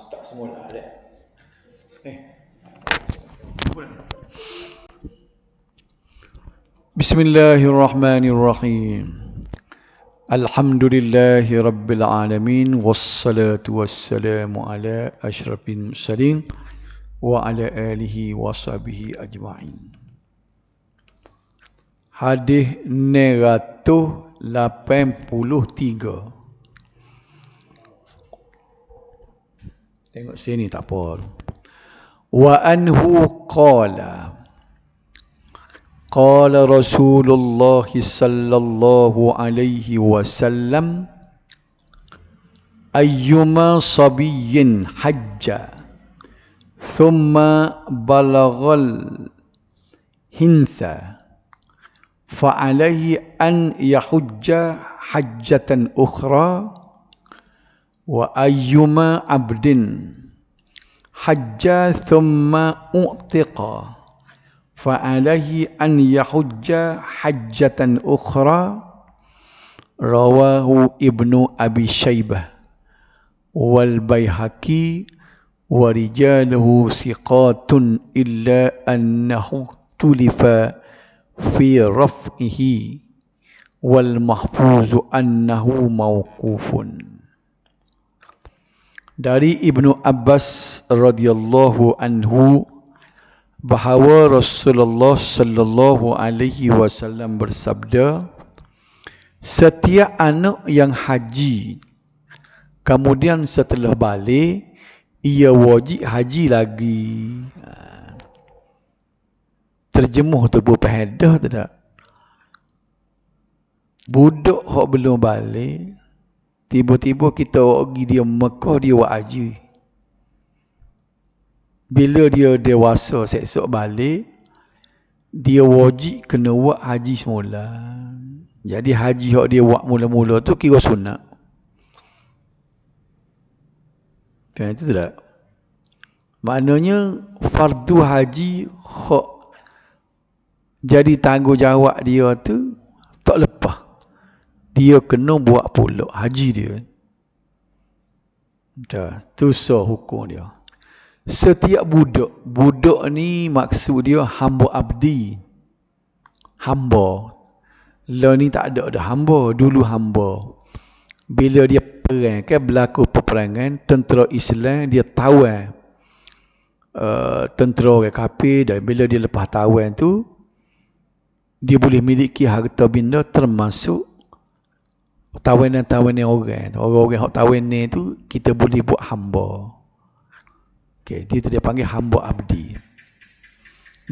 start semula ada. Bismillahirrahmanirrahim. Alhamdulillahi rabbil alamin wassalatu wassalamu ala asyrafil mursalin wa ala alihi wa sahbihi ajma'in. Hadis 983. Tengok sini tak apa. Wa anhu qala qala Rasulullah sallallahu alaihi wasallam ayyuma sabiyyin hajja thumma balaghal hinsa fa'alaihi an yahujja hajjatan ukhra wa ayyuma abdin hajja thumma u'tiqa fa'alaihi an yahujja hajjatan ukhra rawahu Ibnu Abi Syaibah wal Baihaqi wa rijaluhu thiqatun illa annahu tulifa fi raf'ihi wal mahfuzu annahu mauqufun. Dari Ibnu Abbas radhiyallahu anhu bahawa Rasulullah sallallahu alaihi wasallam bersabda, setiap anak yang haji kemudian setelah balik ia wajib haji lagi. Terjemuh tu berfaedah tak? Budak hok belum balik tiba-tiba kita pergi dia Mekah dia buat haji. Bila dia dewasa esok balik dia wajib kena buat haji semula. Jadi haji yang dia buat mula-mula tu kira sunat. Kan itu tak? Maknanya fardu haji hak jadi tanggungjawab dia tu tak lepas. Dia kena buat pula haji dia. Dah, tu so hukum dia. Setiap budak ni maksud dia hamba abdi. Hamba. Lah ni tak ada hamba, dulu hamba. Bila dia perang, kan berlaku peperangan, tentera Islam dia tawan tentera orang kafir, dan bila dia lepas tawan tu dia boleh miliki harta benda termasuk tawanan-tawanan orang. Orang-orang yang tawanan tu kita boleh buat hamba. Okey, dia tu dia panggil hamba abdi.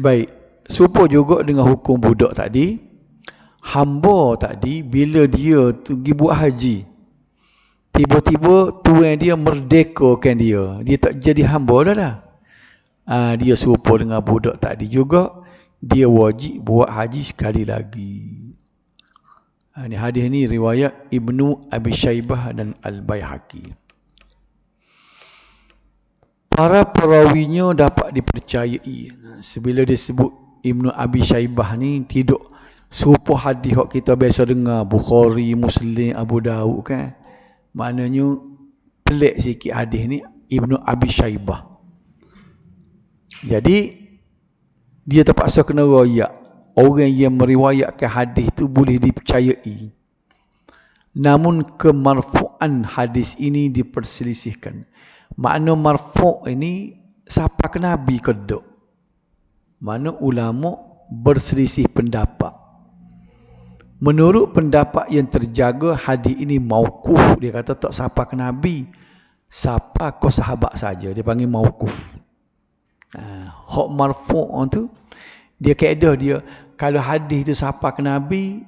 Baik, serupa juga dengan hukum budak tadi. Hamba tadi bila dia tu pergi buat haji, tiba-tiba tuan dia merdekakan dia. Dia tak jadi hamba dah. Dia serupa dengan budak tadi juga, dia wajib buat haji sekali lagi. Ini hadis ni riwayat Ibnu Abi Syaibah dan Al-Baihaqi. Para perawinya dapat dipercayai. Sebila disebut Ibnu Abi Syaibah ni tidak serupa hadis yang kita biasa dengar Bukhari, Muslim, Abu Daud kan. Maknanya pelik sikit hadis ni Ibnu Abi Syaibah. Jadi dia terpaksa kena riwayat. Orang yang meriwayatkan hadis itu boleh dipercayai. Namun kemarfu'an hadis ini diperselisihkan. Makna marfu' ini siapa ke Nabi ke tak? Mana ulama berselisih pendapat. Menurut pendapat yang terjaga, hadis ini mauquf. Dia kata tak siapa ke Nabi, siapa ke sahabat saja. Dia panggil mauquf. Hak marfu' tu dia kaedah dia, kalau hadis tu siapa ke Nabi,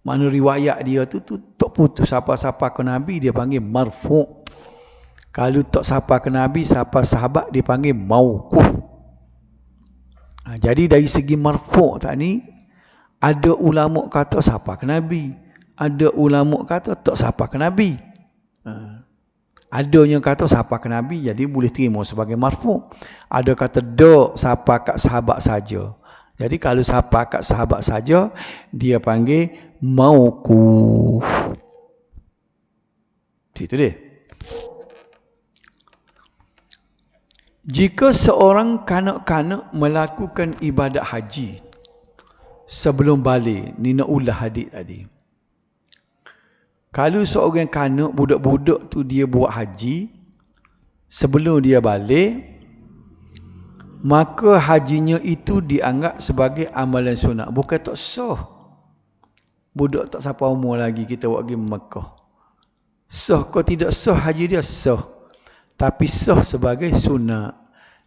makna riwayat dia tu tak putus siapa-siapa ke Nabi, dia panggil marfu'. Kalau tak siapa ke Nabi, siapa sahabat, dia panggil mauquf. Jadi dari segi marfu' tadi, ada ulama kata siapa ke Nabi, ada ulama kata tak siapa ke Nabi. Ada yang kata siapa ke Nabi, jadi boleh terima sebagai marfu'. Ada kata dok siapa kat sahabat saja. Jadi kalau siapa kat sahabat saja, dia panggil mauquf. Situ dia. Jika seorang kanak-kanak melakukan ibadat haji sebelum balik, ni nak ulah hadis tadi. Kalau seorang kanak, budak-budak tu dia buat haji sebelum dia balik, maka hajinya itu dianggap sebagai amalan sunat. Bukan tak sah. Budak tak sampai umur lagi kita buat pergi Mekah. Sah ke tidak sah haji dia? Sah. Tapi sah sebagai sunat.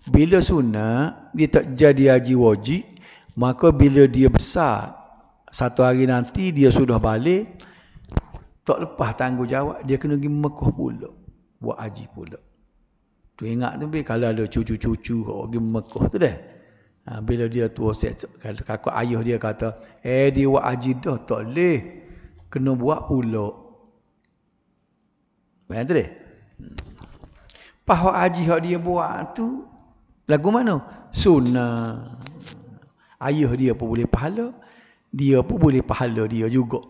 Bila sunat, dia tak jadi haji wajib, maka bila dia besar, satu hari nanti dia sudah balik, tak lepas tanggungjawab, dia kena pergi Mekah pula. Buat haji pula. Tu ingat tu, kalau ada cucu-cucu kau pergi Mekah tu dah. Bila dia tua, kakak ayah dia kata, dia buat haji dah, tak boleh. Kena buat pula. Faham tu dah? Pahak haji yang dia buat tu, lagu mana? Sunnah. Ayah dia pun boleh pahala, dia pun boleh pahala dia juga.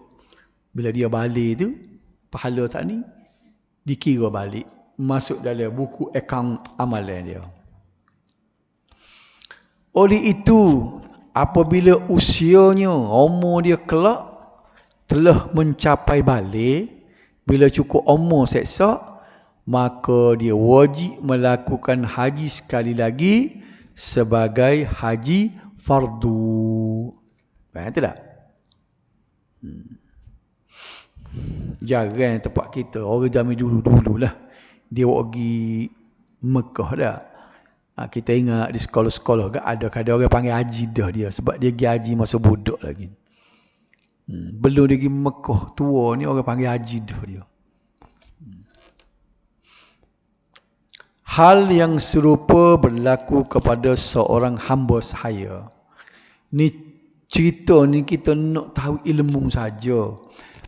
Bila dia balik tu, pahala tak ni dikira balik, masuk dalam buku akaun amalan dia. Oleh itu, apabila usianya, umur dia kelak telah mencapai balik, bila cukup umur seksa, maka dia wajib melakukan haji sekali lagi sebagai haji fardu. Faham tak? Jarang tempat kita, orang zaman dulu-dulu lah, dia pergi Mekah dah. Kita ingat di sekolah-sekolah ada orang panggil haji dah dia, sebab dia pergi haji masa budak lagi. Belum dia pergi Mekah tua ni, orang panggil haji dah dia. Hal yang serupa berlaku kepada seorang hamba sahaya. Ni cerita ni kita nak tahu ilmu saja.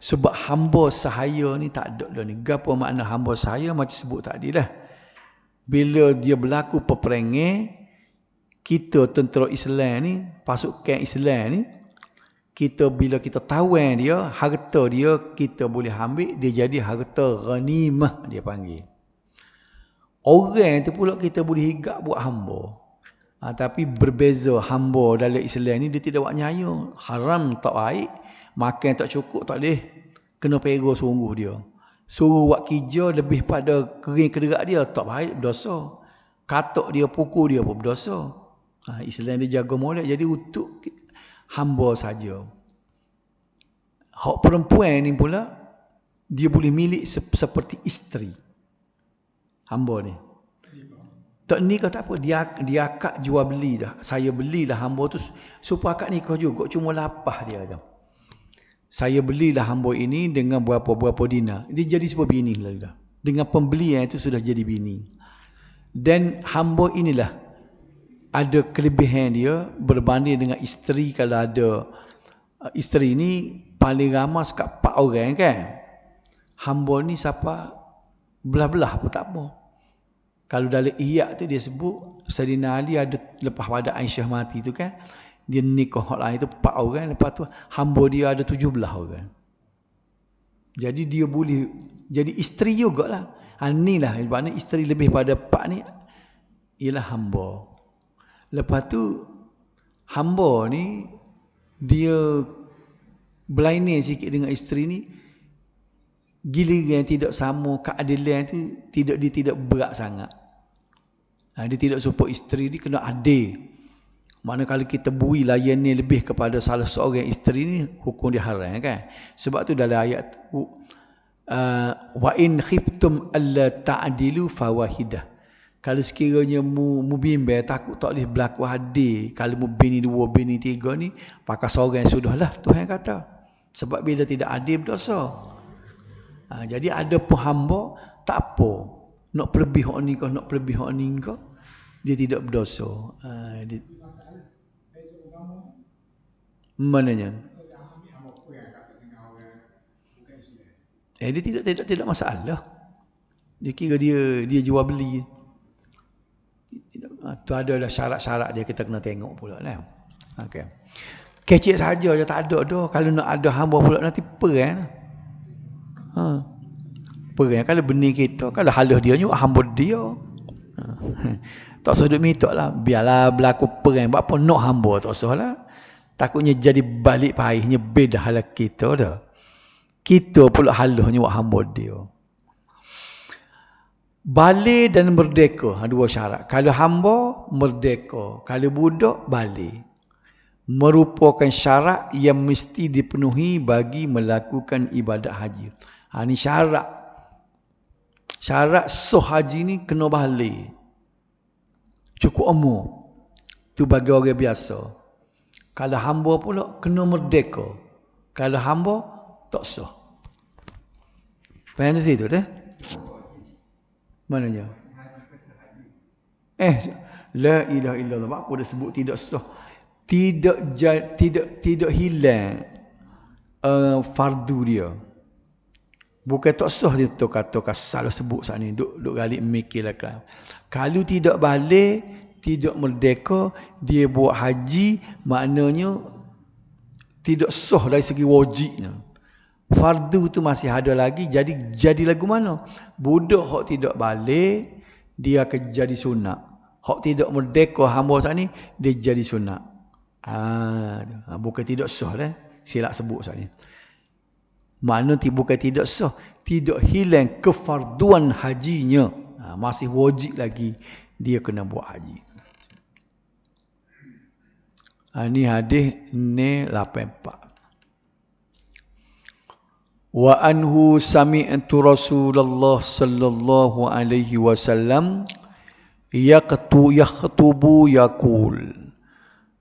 Sebab hamba sahaya ni tak ada dah ni. Apa makna hamba sahaya? Macam sebut tadi lah. Bila dia berlaku peperangan, kita tentera Islam ni, pasukan Islam ni, bila kita tawan dia, harta dia kita boleh ambil, dia jadi harta ghanimah dia panggil. Orang tu pula kita boleh higap buat hamba. Tapi berbeza hamba dalam Islam ni, dia tidak buat nyaya. Haram tak baik, makan tak cukup tak boleh, kena pera sungguh dia. Suruh buat kerja lebih pada kering kederak dia, tak baik, berdosa. Katok dia, pukul dia pun berdosa. Islam dia jaga molek, jadi untuk hamba saja. Hak perempuan ni pula, dia boleh milik seperti isteri. Hamba ni. Tak nikah tak apa, dia akad jual beli dah. Saya belilah hamba tu supaya akad nikah juga, cuma lapah dia tu. Saya belilah hamba ini dengan berapa-berapa dinar. Dia jadi sebuah bini lah dah. Dengan pembelian itu sudah jadi bini. Dan hamba inilah ada kelebihan dia berbanding dengan isteri. Kalau ada isteri ni paling ramai sekat 4 orang kan. Hamba ni siapa belah-belah pun tak apa. Kalau dalam Ihya tu dia sebut Sayyidina Ali ada lepas pada Aisyah mati tu kan, dia nikah hak lain tu 4 orang, lepas tu hamba dia ada 17 orang. Jadi dia boleh jadi isteri jugalah. Inilah maknanya isteri lebih pada 4 ni ialah hamba. Lepas tu hamba ni dia berlainan sikit dengan isteri ni, giliran tidak sama keadilan tu dia tidak berat sangat. Dia tidak support isteri ni kena adil. Mana kalau kita bui layan ni lebih kepada salah seorang isteri ni, hukum dia haram kan. Sebab tu dalam ayat tu wa in khiftum alla ta'dilu fawahidah. Kalau sekiranya mu bimbang takut tak boleh berlaku adil, kalau mu bini 2 bini 3 ni, pakai seorang sudahlah, Tuhan kata. Sebab bila tidak adil berdosa. Jadi ada pun hamba tak apa, nak pelebih hak ni kau, nak pelebih hak ni kau, dia tidak berdosa. Mananya? Dia tidak masalah. Dia kira dia jual beli. Tu adalah syarat-syarat dia, kita kena tengok pula lah. Okey. Kecil saja je tak ada dah. Kalau nak ada hamba pula nanti perang. Perang kalau benih kita, kalau halah dia nyuk hamba dia. Tak usah duk minta lah. Biarlah berlaku perang. Buat apa nak hamba tak usah lah. Takutnya jadi balik pahihnya bedah lah kita dah. Kita pula haluhnya buat hamba dia. Balik dan merdeka. Dua syarat. Kalau hamba, merdeka. Kalau budak, balik. Merupakan syarat yang mesti dipenuhi bagi melakukan ibadat haji. Ini syarat. Syarat sah haji ni kena balik. Cukup umur. Itu bagi orang biasa. Kalau hamba pula kena merdeka. Kalau hamba tak sah. Faham tu situ dah? Mananya? La ilaha illallah. Apa dah sebut tidak sah? Tidak hilang fardu dia. Bukan tak sah dia tu kata salah sebut saat ni. Duk galik mikirlah kan. Kalau tidak balik, tidak merdeka, dia buat haji, maknanya tidak sah dari segi wajibnya. Fardu tu masih ada lagi, jadi lagu mana? Budak hak tidak balik, dia akan jadi sunat. Hak tidak merdeka hamba saat ni, dia jadi sunat. Bukan tidak sah dah. Silap sebut saat ni. Makna bukan tidak sah, tidak hilang kefarduan hajinya. Masih wajib lagi dia kena buat haji. Ini hadis ni 84. Wa anhu sami'tu Rasulullah sallallahu alaihi wasallam yakhtubu yaqul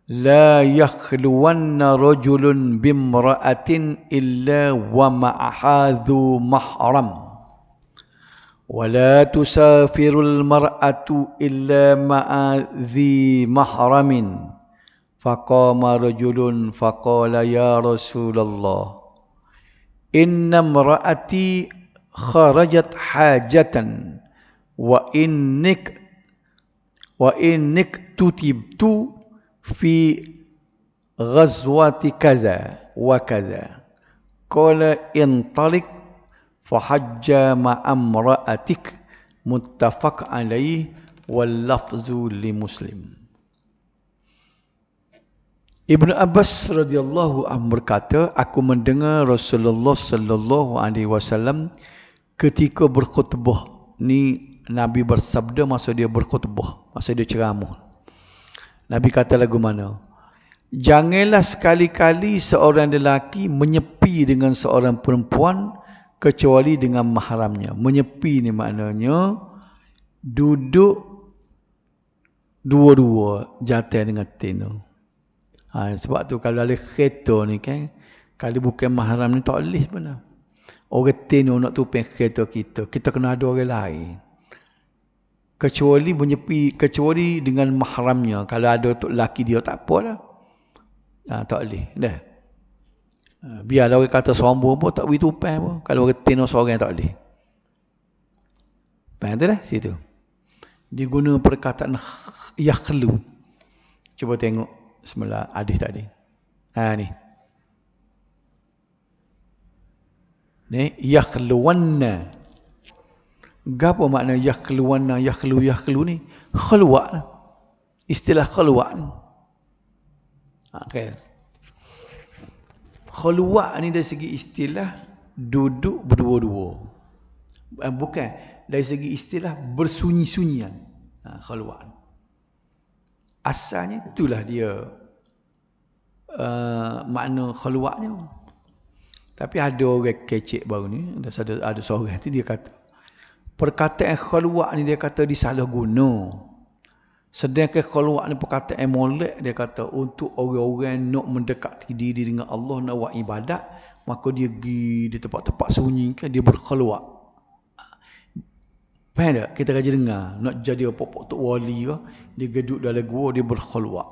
la yakhluwanna rajulun bimra'atin illa wa ma'aha dhu mahram wa la tusafirul mar'atu illa ma'a dhi mahramin faqama rajulun faqala ya Rasulullah inna imra'ati kharajat hajatan wa innik tutibtu fi ghazwati kaza wa kaza qala intalik fahajja ma'amra'atik muttafaq alaih wal lafzu li Muslim. Ibnu Abbas radhiyallahu anhu berkata, aku mendengar Rasulullah sallallahu alaihi wasallam ketika berkhutbah. Ni Nabi bersabda masa dia berkhutbah, masa dia ceramah. Nabi kata lagu mana? Janganlah sekali-kali seorang lelaki menyepi dengan seorang perempuan kecuali dengan mahramnya. Menyepi ni maknanya duduk dua-dua jantan dengan tino. Sebab tu kalau ada kereta ni kan, kalau bukan mahram ni tak boleh sebenarnya. Orang tino nak tupang kereta kita kena ada orang lain. Kecuali dengan mahramnya. Kalau ada untuk lelaki dia tak apa lah. Tak boleh. Dah. Biarlah orang kata sombong pun tak boleh tupang pun. Kalau orang tino seorang tak boleh. Faham tu dah? Situ. Diguna perkataan yakhlu. Cuba tengok semula hadis tadi. Ni. Ni yakhluwanna. Apa makna yakhluwanna, yakhlu ni? Khalwat. Istilah khalwat. Okay. Khalwat ni dari segi istilah duduk berdua-dua. Bukan dari segi istilah bersunyi-sunyian. Khalwat. Asalnya itulah dia makna khalwatnya. Tapi ada orang kecek baru ni, ada seorang tu dia kata perkataan khalwat ni dia kata disalah guna. Sedangkan khalwat ni perkataan molek, dia kata untuk orang-orang nak mendekati diri dengan Allah, nak buat ibadat, maka dia pergi di tempat-tempat sunyi kan, dia berkhalwat. Faham tak? Kita kaji dengar, nak jadi apa-apa tok wali ke, dia duduk dalam gua, dia berkhalwat.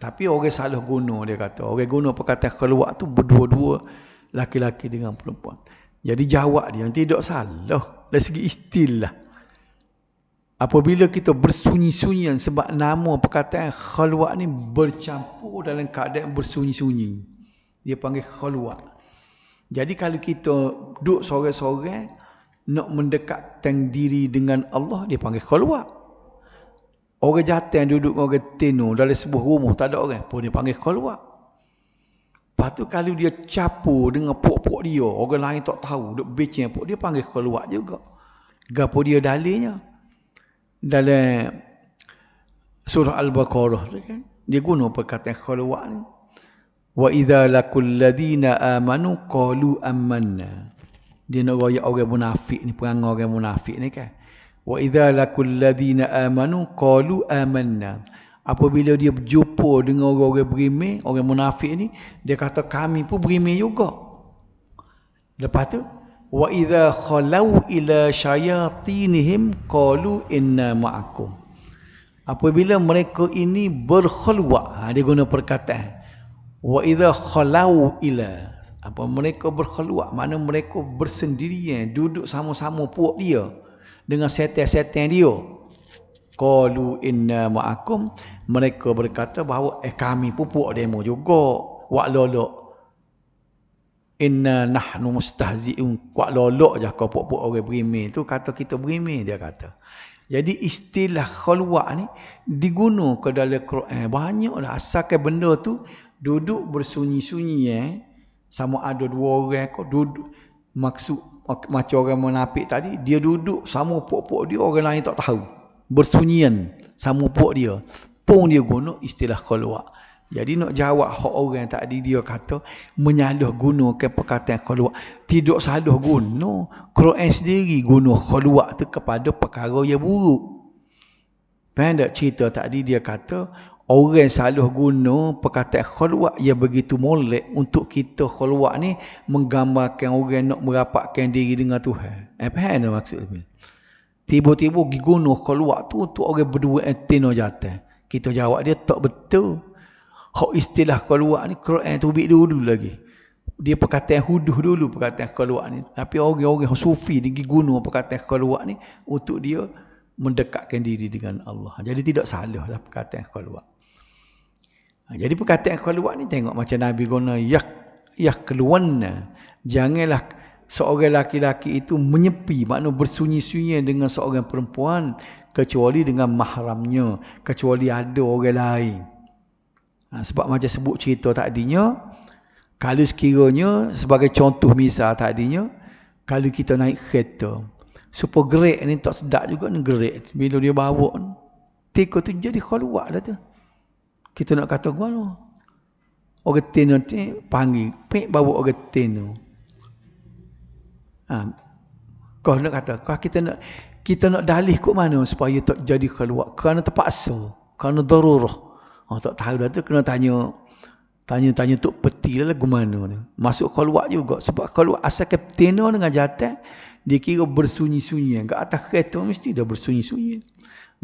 Tapi orang salah guna, dia kata. Orang guna perkataan khalwat tu berdua-dua, laki-laki dengan perempuan. Jadi jawab dia, tidak salah dari segi istilah. Apabila kita bersunyi-sunyian, sebab nama perkataan khalwat ni bercampur dalam keadaan bersunyi-sunyi. Dia panggil khalwat. Jadi kalau kita duduk sorang-sorang, nak mendekatkan diri dengan Allah, dia panggil khalwat. Orang jantan duduk dengan orang tino dalam sebuah rumah, tak ada orang pun dia panggil khalwat. Lepas tu kalau dia capur dengan pok-pok dia, orang lain tak tahu, duk beceng pok, dia panggil khalwat juga. Gapo dia dalilnya? Dalam surah Al-Baqarah tu kan, dia guna perkataan khalwat ni. Wa idza laqul ladina amanu qalu amanna. Dia nak royak orang munafik ni, perangai orang munafik ni kan. Wa idza laqul ladina amanu qalu amanna. Apabila dia berjumpa dengan orang-orang beriman, orang munafik ni, dia kata kami pun beriman juga. Lepas tu, wa idza khalau ila syayatinihim qalu inna ma'akum. Apabila mereka ini berkhulwat, dia guna perkataan wa idza khalau ila, apa mereka berkhulwat, makna mereka bersendirian, duduk sama-sama puak dia dengan setan-setan dia. Qalu inna ma'akum, mereka berkata bahawa kami pun puak demo juga. Wak lolok inna nahnu mustahzi'un, wak lolok je kau puak-puak orang beriman tu kata kita beriman, dia kata. Jadi istilah khalwat ni digunakan ke dalam Quran banyaklah, asalkan benda tu duduk bersunyi-sunyi, sama ada dua orang kau duduk, maksud macam orang munafik tadi, dia duduk sama puak-puak dia, orang lain tak tahu, bersunyian sama puak dia, pun dia guna istilah khalwat. Jadi nak jawab hak orang tadi, dia kata menyalah gunakan perkataan khalwat, tidak salah guna. Quran sendiri guna khalwat tu kepada perkara yang buruk. Faham tak cerita tadi? Dia kata orang salah guna perkataan khalwat yang begitu molek untuk kita. Khalwat ni menggambarkan orang nak merapatkan diri dengan Tuhan. Faham tak maksudnya? Tiba-tiba guna khalwat tu untuk orang berdua tino jatuh. Kita jawab dia tak betul. Hak istilah khalwat ni Quran tubik dulu lagi. Dia perkataan huduh dulu perkataan khalwat ni. Tapi orang-orang sufi dia guna perkataan khalwat ni untuk dia mendekatkan diri dengan Allah. Jadi tidak salah lah perkataan khalwat. Jadi perkataan khalwat ni tengok macam Nabi guna keluarna. Janganlah seorang laki-laki itu menyepi, makna bersunyi-sunyi dengan seorang perempuan kecuali dengan mahramnya, kecuali ada orang lain. Sebab macam sebut cerita tadinya, kalau sekiranya sebagai contoh misal tadinya, kalau kita naik kereta, supaya gerak ni tak sedap juga ni gerak. Bila dia bawa teko tu jadi khalwat lah tu. Kita nak kata guna orang tino ni panggil, pek bawa orang tino. Kau nak kata, kau kita nak dalih kat mana supaya tak jadi khalwat? Kerana terpaksa, kerana darurah. Tak tahu dah tu, kena tanya Tok Peti lah lagu mana ni. Masuk khalwat juga. Sebab khalwat asal kapteno dengan jantan, dia kira bersunyi-sunyi. Kat atas kereta mesti dah bersunyi-sunyi.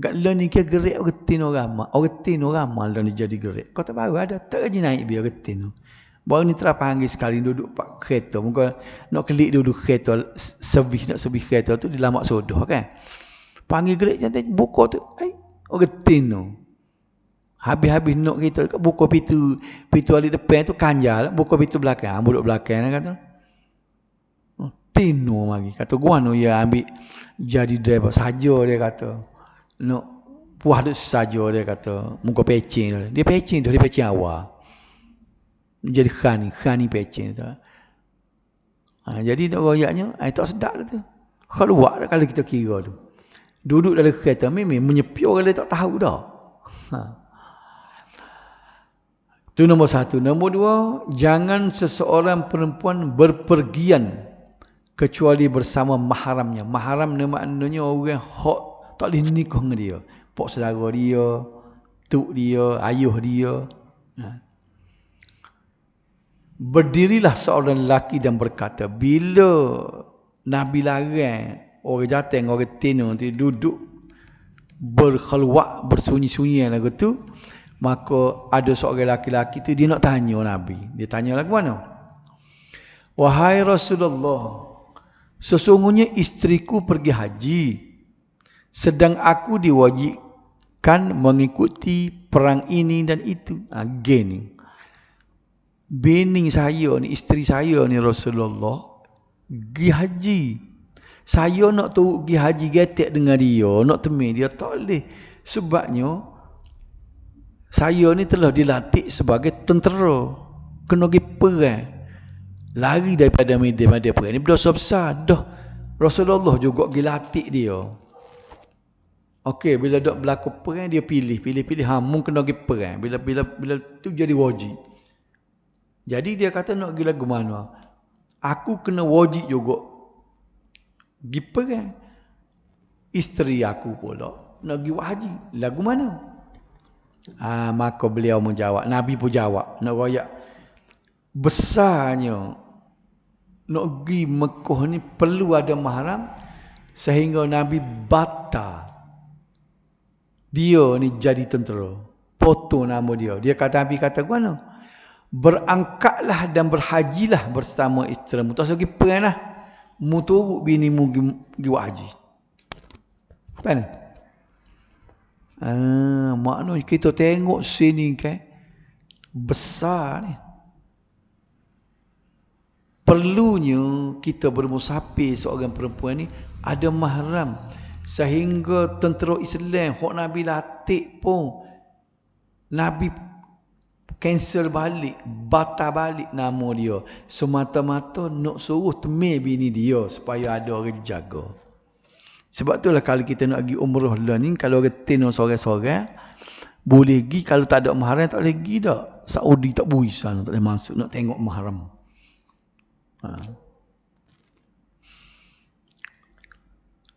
Kat lain ni kira gerak orang tino ramal dan dia jadi gerak. Kau tak baru ada, tak lagi naik biar orang tino. Baru ni terpanggil sekali duduk pak kereta. Muka nak klik dulu kereta, nak servis kereta tu, dia lamak sodoh kan. Panggil gerak jantan, buka tu, orang tino. Habis-habis nak kita buka pintu alik depan tu kanjal, buka pintu belakang, duduk belakang kata. Tino lagi kata gua no ya ambil jadi driver saja, dia kata. Nak puas dak saja, dia kata. Muka pecing dia pecing awal. Jadi khani pecing tu. Jadi nak royaknya tak sedap tu. Khalwat kalau kita kira tu. Duduk dalam kereta memang menyepi, orang lain tak tahu dah. Itu nombor satu. Nombor dua, jangan seseorang perempuan berpergian kecuali bersama mahramnya. Mahram ni maknanya orang hak tak boleh nikah dengan dia. Pak saudara dia, tuk dia, ayuh dia. Berdirilah seorang lelaki dan berkata, bila Nabi larang orang jantan, orang tino duduk berkhalwat, bersunyi-sunyi lagu tu, maka ada seorang laki-laki tu dia nak tanya Nabi. Dia tanya lagu mana? Wahai Rasulullah, sesungguhnya istriku pergi haji, sedang aku diwajibkan mengikuti perang ini dan itu. Again, bini saya ni, isteri saya ni Rasulullah, pergi haji. Saya nak turut pergi haji getek dengan dia, nak temui dia, tak boleh. Sebabnya, saya ni telah dilatih sebagai tentera. Kena pergi perang. Lari daripada medan perang ni berdosa besar. Dah Rasulullah juga pergi latih dia. Okey, bila dak berlaku perang dia pilih, mung kena pergi perang. Bila tu jadi wajib. Jadi dia kata nak pergi lagu mana? Aku kena wajib juga pergi perang. Isteri aku pula nak pergi buat haji. Lagu mana? Maka beliau menjawab, Nabi pun jawab, nak royak besarnya nak pergi Mekah ni perlu ada mahram, sehingga Nabi batal dia ni jadi tentera. Foto nama dia. Dia kata, Nabi kata mana? Berangkatlah dan berhajilah bersama isteri mu. Tak usah pergi perang lah. Mu turut bini mu pergi buat haji. Kan? Maknanya kita tengok sini kan, besar ni. Perlunya kita bermusafir seorang perempuan ni ada mahram, sehingga tentera Islam hok Nabi latih pun Nabi cancel balik, batal balik nama dia, semata-mata nak suruh temui bini dia supaya ada orang jaga. Sebab itulah kalau kita nak pergi umrah lah ni, kalau orang tino sorang-sorang boleh pergi, kalau tak ada mahram tak boleh pergi dak. Saudi tak boleh sana, tak boleh masuk nak tengok mahram.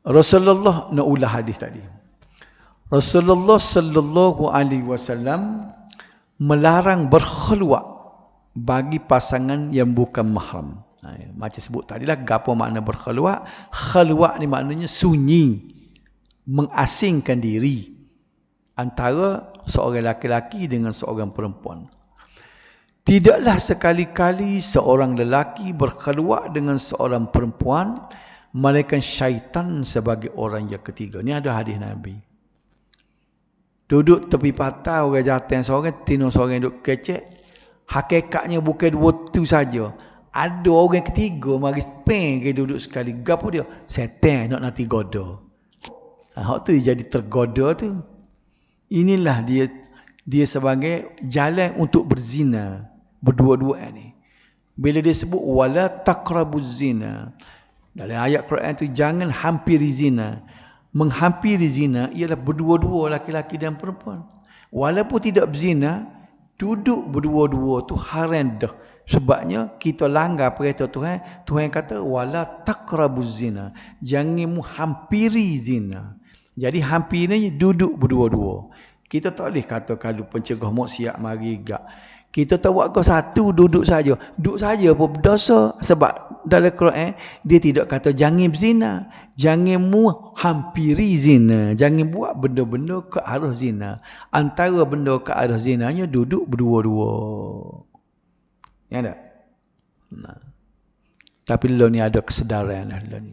Rasulullah nak ulah hadis tadi. Rasulullah sallallahu alaihi wasallam melarang berkhulwat bagi pasangan yang bukan mahram. Macam sebut tadi lah, gapo makna berkhulwat? Khulwat ni maknanya sunyi, mengasingkan diri antara seorang laki-laki dengan seorang perempuan. Tidaklah sekali-kali seorang lelaki berkhulwat dengan seorang perempuan, melainkan syaitan sebagai orang yang ketiga. Ni ada hadis Nabi. Duduk tepi patah, orang jatuh seorang, tino seorang duduk kecek. Hakikatnya bukan dua tu saja. Ada orang ketiga mari speng ke duduk sekali. Gapo dia? Setan nak nanti goda. Hak tu jadi tergoda tu. Inilah dia sebagai jalan untuk berzina berdua-duaan ni. Bila dia sebut wala taqrabuz zina, dalam ayat Quran tu jangan hampiri zina. Menghampiri zina ialah berdua-dua laki-laki dan perempuan. Walaupun tidak berzina, duduk berdua-dua tu haram dah. Sebabnya kita langgar perintah Tuhan. Tuhan kata wala taqrabuz zina, jangan menghampiri zina. Jadi hampirnya duduk berdua-dua. Kita tak boleh kata kalau pencegah maksiat mari gak. Kita tak buat kau satu, duduk saja. Duduk saja pun berdosa. Sebab dalam Quran dia tidak kata jangan berzina, jangan menghampiri zina, jangan buat benda-benda ke arah zina. Antara benda ke arah zinanya duduk berdua-dua. Ya tak? Nah. Tapi lo ni ada kesedaran lah lo ni.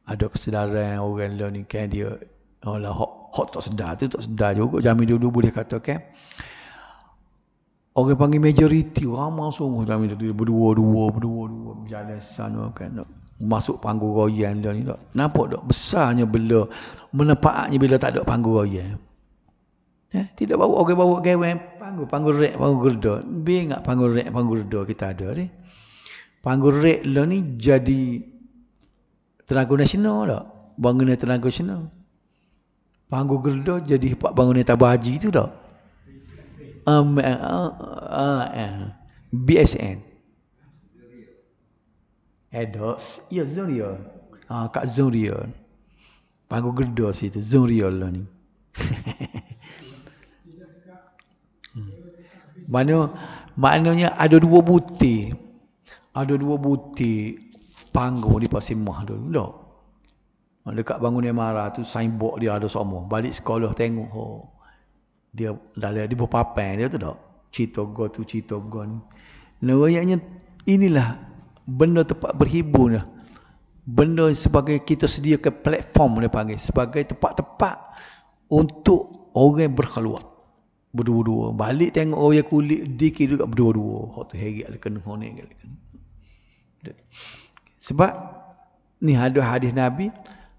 Ada kesedaran orang lo ni kan dia Allah hok tak sedar tu tak sedar juga. Jamin dulu boleh katakan orang panggil majoriti ramai sungguh jamin dulu berdua-dua berjalan sana kan masuk panggung royan lo ni tak. Nampak tak besarnya bila menepaatnya bila tak ada panggung royan. Tidak bawa orang bawa gawan panggung rek, panggung gerda. Biar ingat panggung rek, panggung gerda kita ada ni. Panggung rek lo ni jadi tenaga nasional tak? Bangunan tenaga nasional. Panggung gerda jadi bangunan tabah haji tu tak? BSN. Edos, ya Zurion. Kat Zurion. Panggung gerda situ Zurion lo ni. Maknanya ada dua butir. Ada dua butir panggung di Pasir Mah dulu. Tak? Dekat bangunan Mara tu signboard dia ada semua. Balik sekolah tengok dia dalam dia berpapan dia tu tak. Citogo tu Citogo ni. Nampaknya inilah benda tempat berhibur lah. Benda sebagai kita sediakan platform dia panggil sebagai tempat-tempat untuk orang berkhulwat berdua-dua. Balik tengok orang kulit dikir juga berdua-dua. Hak tu heret kena honek. Sebab Ni ada hadis Nabi,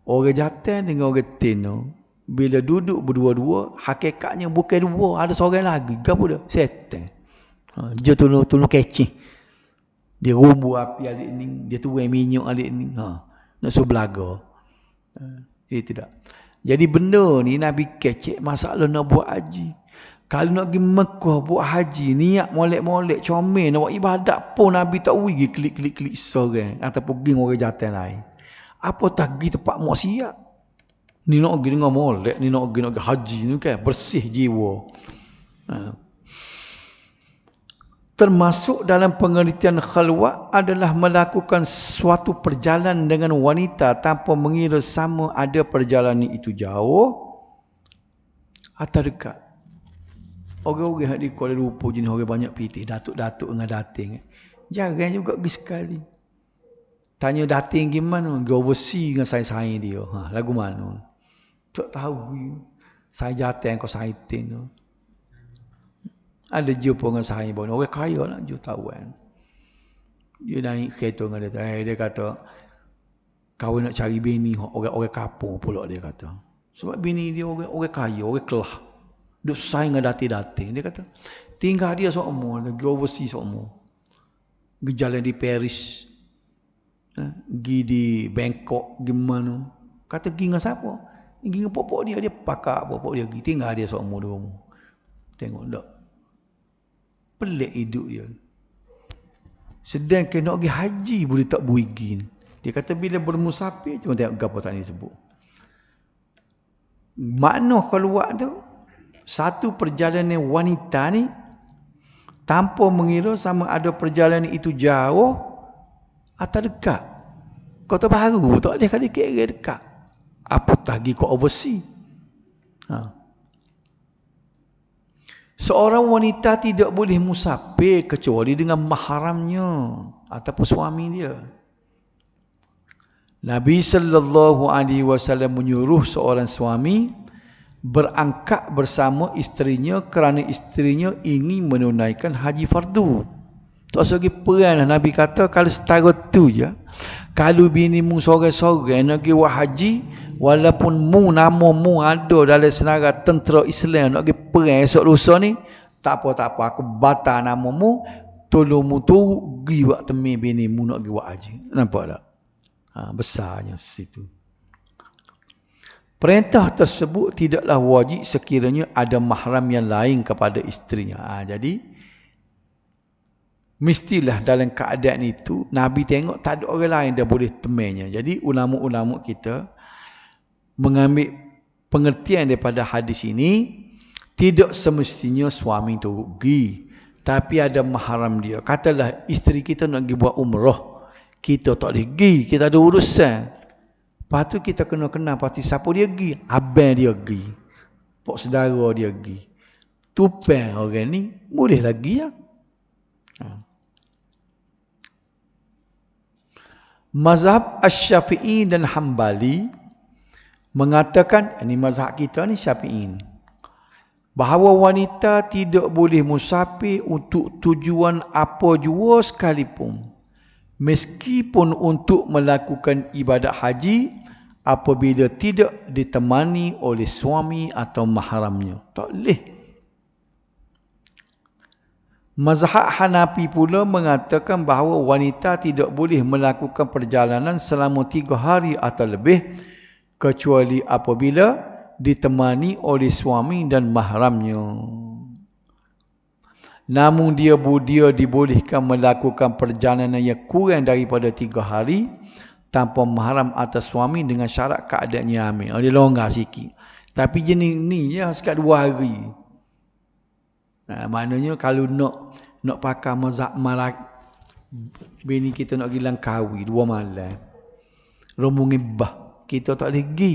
orang jantan dengan orang tino bila duduk berdua-dua, hakikatnya bukan dua, ada seorang lagi. Gapo dah? Setan. Dia tolong kecih. Dia rumbu api alik ni, dia tuai minyak alik ni. Nak suruh belaga. Tidak. Jadi benda ni Nabi kecek masalah nak buat haji. Kalau nak pergi Mekah buat haji, niat molek-molek, comel, nak buat ibadat pun Nabi tak pergi klik-klik seorang. Ataupun pergi orang jantan lain. Apa tak pergi tempat maksiat? Ni nak pergi dengan molek, ni nak pergi haji ni kan, bersih jiwa. Termasuk dalam pengertian khalwat adalah melakukan suatu perjalanan dengan wanita tanpa mengira sama ada perjalanan itu jauh atau dekat. Orang-orang di Kuala Lumpur jenis orang banyak pitih, datuk-datuk dengan dating. Jarang juga pergi sekali. Tanya dating gimana? Pergi overseas dengan saya-saya dia. Lagu mana? Tak tahu. Saya jatuh kau saya tin. Ada jumpa dengan saya pun. Orang kaya nak jutawan. Dia naik kereta dengan dia. Dia kata, kau nak cari bini orang kampung pula dia kata. Sebab bini dia orang kaya, orang kelah. Dia sayang dengan dating-dating. Dia kata, tinggal dia seumur. Dia pergi overseas seumur. Pergi jalan di Paris. Pergi di Bangkok. Gimana. Kata, pergi dengan siapa? Pergi dengan popok dia. Dia pakak popok dia. Tinggal dia seumur dia. Tengok tak. Pelik hidup dia. Sedangkan nak pergi haji boleh tak berigin. Dia kata bila bermusafir cuma tengok apa tak disebut. Makna keluar tu satu perjalanan wanita ni tanpa mengira sama ada perjalanan itu jauh atau dekat. Kota Baru tak ada kali kira dekat. Apa lagi kau overseas. Seorang wanita tidak boleh musafir kecuali dengan mahramnya ataupun suami dia. Nabi sallallahu alaihi wasallam menyuruh seorang suami berangkat bersama isterinya kerana isterinya ingin menunaikan haji fardu. Tak segi peran Nabi kata kalau setara tu je. Kalau bini mu sorang-sorang nak pergi buat haji, walaupun nama mu ada dalam senarai tentera Islam nak pergi perang esok lusa ni, tak apa aku batal nama mu, tolong mu tu pergi buat temi bini mu nak pergi buat haji. Nampak tak? Besarnya situ. Perintah tersebut tidaklah wajib sekiranya ada mahram yang lain kepada isterinya. Jadi mestilah dalam keadaan itu Nabi tengok tak ada orang lain dah boleh temannya. Jadi ulama-ulama kita mengambil pengertian daripada hadis ini, tidak semestinya suami itu pergi, tapi ada mahram dia. Katalah isteri kita nak pergi buat umrah, kita tak boleh pergi, kita ada urusan. Lepas tu kita kena kenal pasti siapa dia pergi. Abang dia pergi, pok saudara dia pergi, tupai orang ni boleh lagi ya. Mazhab Asy-Syafi'i dan Hambali mengatakan, ini mazhab kita ni Syafi'i, bahawa wanita tidak boleh musafir untuk tujuan apa jua sekalipun, meskipun untuk melakukan ibadat haji apabila tidak ditemani oleh suami atau mahramnya. Tak boleh. Mazhab Hanafi pula mengatakan bahawa wanita tidak boleh melakukan perjalanan selama 3 hari atau lebih kecuali apabila ditemani oleh suami dan mahramnya. Namun dia dibolehkan melakukan perjalanan yang kurang daripada 3 hari tanpa mahram atau suami dengan syarat keadaannya hamil. Dia longgar sikit. Tapi jenis ni ya sekat 2 hari. Maknanya kalau nak pakai mazhab Malak, bini kita nak pergi Langkawi 2 malam, rombong ibah, kita tak boleh pergi.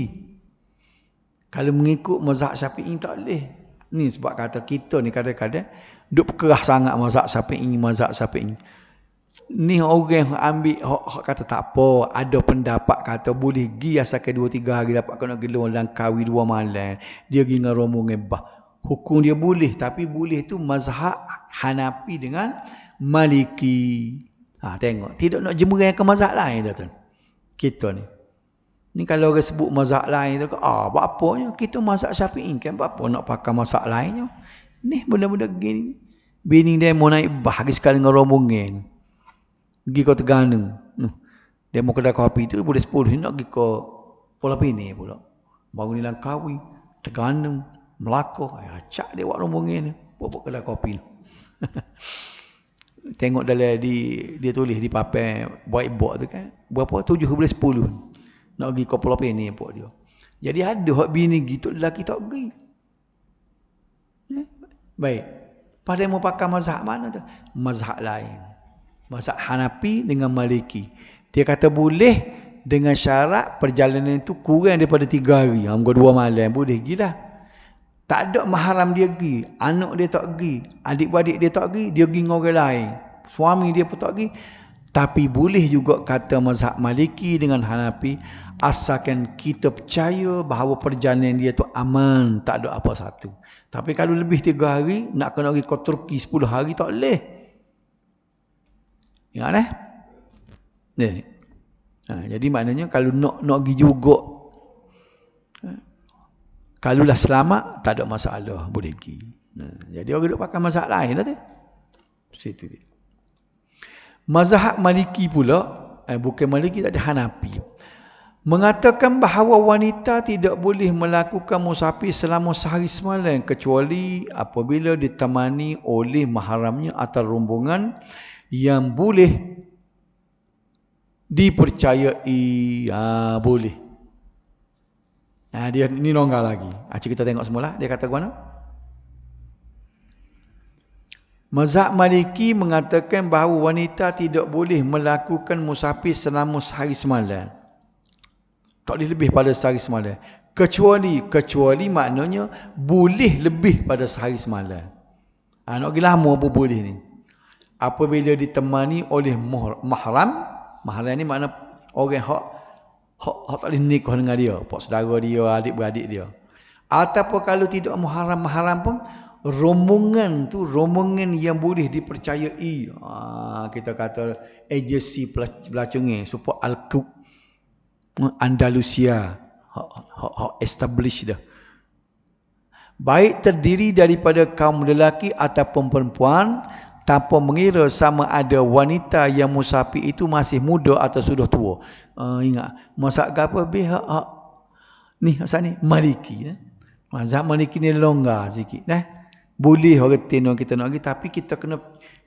Kalau mengikut mazhab Syafi'i tak boleh. Ni sebab kata kita ni kadang-kadang duk kerah sangat mazhab Syafi'i. Ni orang yang ambil kata tak apa, ada pendapat kata boleh pergi asalkan 2-3 hari dapat kena pergi Langkawi 2 malam, dia pergi dengan rombong ibah. Hukum dia boleh, tapi boleh tu mazhab Hanafi dengan Maliki. Tengok, tidak nak jemerang ke mazhab lain dah tu. kita ni. Ni kalau orang sebut mazhab lain tu, buat apanya kita mazhab Syafi'i kan, buat apa nak pakai mazhab lainnya. Ni benda-benda gini. Bini dia mau naik bah lagi sekali dengan rombongan. Pergi ke Terengganu. Dia mau kedai kopi tu boleh 10 nak pergi ke Pulau Pinang pula. Baru ni Langkawi, Terengganu, Melaka, acak dia buat rombongan ni. Buat kedai kopi ni. Tengok dalam dia tulis di papan whiteboard tu kan. Berapa? 7 boleh 10. Nak pergi ke Pulau Pinang pun dia. Jadi ada hak bini gitu lelaki tak pergi. Baik. Pada mau pakai mazhab mana tu? Mazhab lain. Mazhab Hanafi dengan Maliki. Dia kata boleh dengan syarat perjalanan itu kurang daripada 3 hari. Muka 2 malam boleh pergi lah. Tak ada mahram dia pergi. Anak dia tak pergi. Adik-beradik dia tak pergi. Dia pergi dengan orang lain. Suami dia pun tak pergi. Tapi boleh juga kata mazhab Maliki dengan Hanafi. Asalkan kita percaya bahawa perjalanan dia tu aman. Tak ada apa satu. Tapi kalau lebih 3 hari, nak kena pergi ke Turki 10 hari, tak boleh. Ingat jadi maknanya kalau nak pergi juga, kalaulah selamat, tak ada masalah, boleh pergi. Jadi orang duduk pakai mazhab lain lah tu. Situ dia. Mazhab Maliki pula, bukan Maliki, tak ada Hanafi. Mengatakan bahawa wanita tidak boleh melakukan musafir selama sehari semalam kecuali apabila ditemani oleh mahramnya atau rombongan yang boleh dipercayai. Boleh. Dia ni longgar lagi. Kita tengok semula. Dia kata mana? Mazhab Maliki mengatakan bahawa wanita tidak boleh melakukan musafir selama sehari semalam. Tak boleh lebih pada sehari semalam. Kecuali maknanya boleh lebih pada sehari semalam. Nak pergi lama pun boleh ni. Apabila ditemani oleh mahram. Mahram ni makna orang hak tak boleh nikah dengan dia. Pak saudara dia, adik-beradik dia. Ataupun kalau tidak mahram pun, rombongan tu, rombongan yang boleh dipercayai. Kita kata agensi pelacungan, supaya Al-Qub Andalusia establish dah. Baik terdiri daripada kaum lelaki ataupun perempuan, tanpa mengira sama ada wanita yang musafir itu masih muda atau sudah tua. Ingat, mazhab apa hak ni asal ni Maliki. Mazhab Maliki ni longgar sikit. Boleh orang tenor kita nak pergi, tapi kita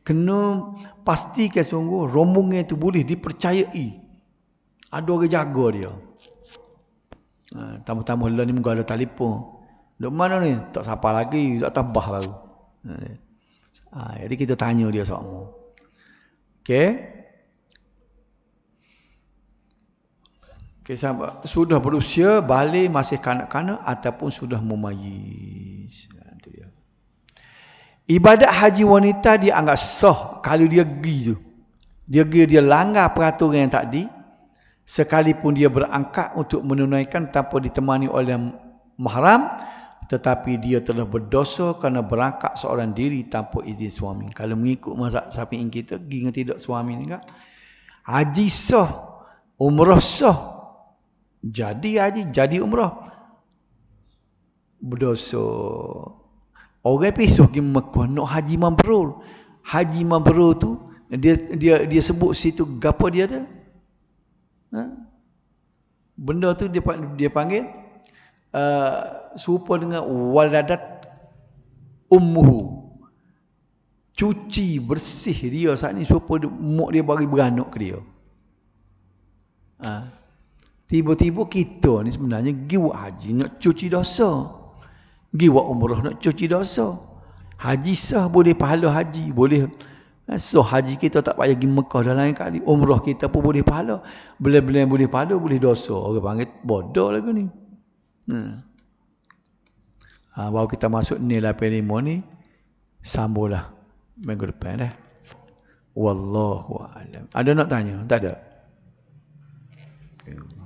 kena pastikan sungguh rombongan itu boleh dipercayai. Ada orang jaga dia. Tamu-tamu lah ni mungkin ada telefon. Duk mana ni? Tak siapa lagi. Tak tabah baru. Jadi kita tanya dia semua. Okey. Sudah berusia, balik, masih kanak-kanak ataupun sudah memayis. Itu dia. Ibadat haji wanita dia anggap sah kalau dia pergi tu. Dia langgar peraturan yang tadi. Sekalipun dia berangkat untuk menunaikan tanpa ditemani oleh mahram, tetapi dia telah berdosa kerana berangkat seorang diri tanpa izin suami. Kalau mengikut mazhab Syafi'i kita, pergi dengan tidak suami ni kan? Haji sah, umrah sah. Jadi haji, jadi umrah. Berdosa. Orang pisuh pergi Mekah nak haji mabrur. Haji mabrur tu dia sebut situ gapo dia ada? Benda tu dia panggil serupa dengan waladat ummuhu. Cuci bersih dia saat ni supaya mak dia bagi beranak ke dia. Tiba-tiba kita ni sebenarnya pergi buat haji nak cuci dosa. Pergi buat umrah nak cuci dosa. Haji sah boleh pahala haji, boleh so haji kita tak payah pergi Mekah dah lain kali. Umrah kita pun boleh pahala. Bela-bela boleh pahala, boleh dosa. Orang panggil bodoh lagu ni. Baru kita masuk ni 85 ni, sambunglah minggu depan dah. Wallahu a'lam. Ada nak tanya? Tak ada? Okay.